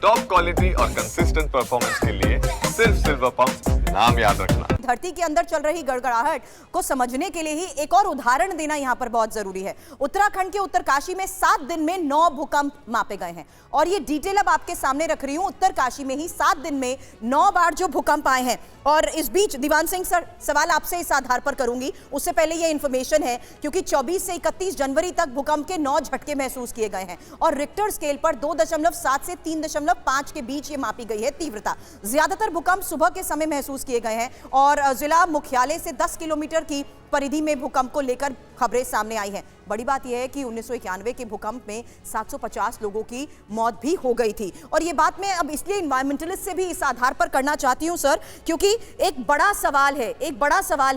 Top quality और consistent performance के लिए सिर्फ सिल्वर पंप नाम याद रखना। धरती के अंदर चल रही गड़गड़ाहट को समझने के लिए ही एक और उदाहरण देना यहां पर बहुत जरूरी है। उत्तराखंड के उत्तरकाशी में 7 दिन में 9 भूकंप मापे गए हैं और ये डिटेल अब आपके सामने रख रही हूं। उत्तरकाशी में ही 7 दिन में 9 बार जो भूकंप आए हैं। और इस बीच दीवान सिंह सर, सवाल आपसे इस आधार पर करूंगी, उससे पहले ये इंफॉर्मेशन है क्योंकि 24 से 31 जनवरी तक भूकंप के 9 झटके महसूस किए गए हैं और रिक्टर स्केल पर 2.7 से 3.5 के बीच ये मापी गई है तीव्रता। ज्यादातर भूकंप सुबह के समय महसूस किए गए हैं और जिला मुख्यालय से 10 किलोमीटर की परिधि में भूकंप को लेकर खबरें सामने आई हैं। बड़ी बात यह है कि 1991 के भूकंप में 750 लोगों की मौत भी हो गई थी। और ये बात मैं अब इसलिए एनवायरमेंटलिस्ट से भी इस आधार पर करना चाहती हूं सर, क्योंकि एक बड़ा सवाल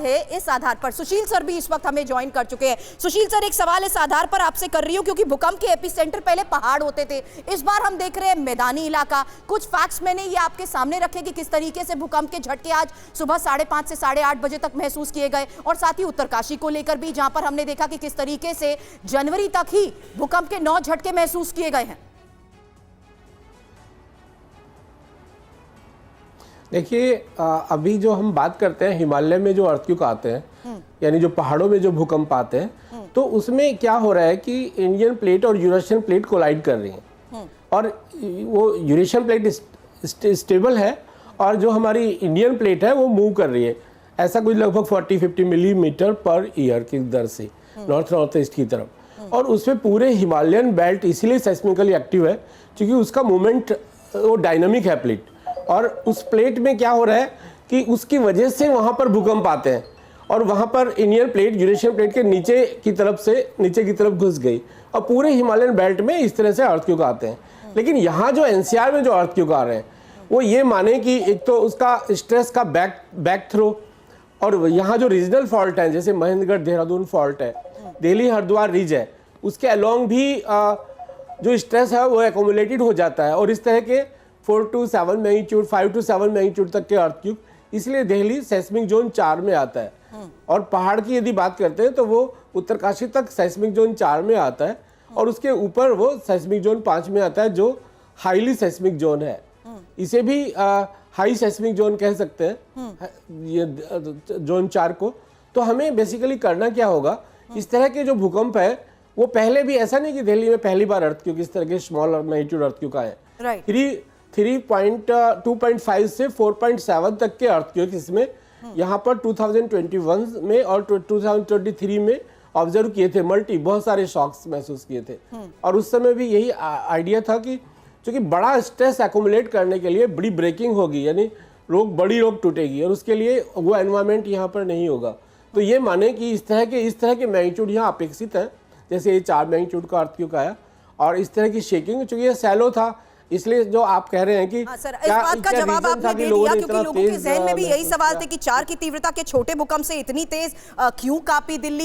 है इस आधार पर। सुशील सर भी इस वक्त हमें ज्वाइन कर चुके हैं। सुशील सर, एक सवाल इस आधार पर आपसे कर रही हूं क्योंकि भूकंप के एपिसेंटर पहले पहाड़ होते थे, इस बार हम देख रहे हैं मैदानी इलाका। कुछ फैक्ट्स मैंने ये आपके सामने रखे कि किस तरीके से भूकंप के झटके आज सुबह 5:30 से 8:30 बजे तक महसूस किए गए और साथ ही उत्तरकाशी को लेकर भी, जहां पर हमने देखा कि किस तरीके से जनवरी तक ही भूकंप के 9 झटके महसूस किए गए हैं। देखिए, अभी जो हम बात करते हैं हिमालय में जो अर्थक्वेक आते हैं, यानी जो पहाड़ों में जो भूकंप आते हैं, तो उसमें क्या हो रहा है कि इंडियन प्लेट और यूरेशियन प्लेट कोलाइड कर रही हैं और वो यूरेशियन प्लेट स्टेबल है और जो हमारी इंडियन प्लेट है वो मूव कर रही है, ऐसा कुछ लगभग 40-50 मिलीमीटर पर ईयर की दर से नॉर्थ ईस्ट की तरफ। और उसमें पूरे हिमालयन बेल्ट इसीलिए सेस्मिकली एक्टिव है क्योंकि उसका मूवमेंट वो डायनामिक है प्लेट, और उस प्लेट में क्या हो रहा है कि उसकी वजह से वहाँ पर भूकंप आते हैं और वहाँ पर इंडियन प्लेट यूरेशियन प्लेट के नीचे की तरफ घुस गई और पूरे हिमालयन बेल्ट में इस तरह से अर्थक्वेक आते हैं। लेकिन यहाँ जो एनसीआर में जो अर्थक्वेक आ रहे हैं वो ये माने कि एक तो उसका स्ट्रेस का बैक थ्रो, और यहाँ जो रीजनल फॉल्ट है जैसे महेंद्रगढ़ देहरादून फॉल्ट है, दिल्ली हरिद्वार रिज है, उसके अलोंग भी जो स्ट्रेस है वो एक्यूमुलेटेड हो जाता है और इस तरह के 4 to 7 मैग्नीट्यूड 5 to 7 मैग्नीट्यूड तक के अर्थक्वेक, इसलिए दिल्ली सेस्मिक जोन 4 में आता है। और पहाड़ की यदि बात करते हैं तो वो उत्तरकाशी तक सेस्मिक जोन 4 में आता है और उसके ऊपर वो सेस्मिक जोन 5 में आता है जो हाईली सेस्मिक जोन है। इसे भी हाई सेस्मिक जोन कह सकते हैं ये जोन 4 को। तो हमें बेसिकली करना क्या होगा, इस तरह के जो भूकंप है वो पहले भी ऐसा नहीं कि दिल्ली में पहली बार अर्थक्वेक इस तरह के स्मॉल मैग्नीट्यूड अर्थक्वेक आए, 3.5 से 4.7 तक के अर्थक्वेक इसमें यहाँ पर 2021 में और 2023 में ऑब्जर्व किए थे। बहुत सारे शॉक्स महसूस किए थे और उस समय भी यही आइडिया था कि क्योंकि बड़ा स्ट्रेस एक्यूमुलेट करने के लिए बड़ी ब्रेकिंग होगी, यानी बड़ी रोक टूटेगी और उसके लिए वो एनवायरनमेंट यहाँ पर नहीं होगा। तो ये माने कि इस तरह के मैग्नीट्यूड यहाँ अपेक्षित है। जैसे ये 4 मैग्नीट्यूड का अर्थक्वेक आया और इस तरह की शेकिंग, चूंकि ये सैलो था इसलिए जो आप कह रहे हैं कि सर, इस बात का जवाब आपने दे दिया क्योंकि लोगों के जहन में भी यही सवाल थे कि 4 की तीव्रता के छोटे भूकंप से इतनी तेज क्यों कांपी दिल्ली।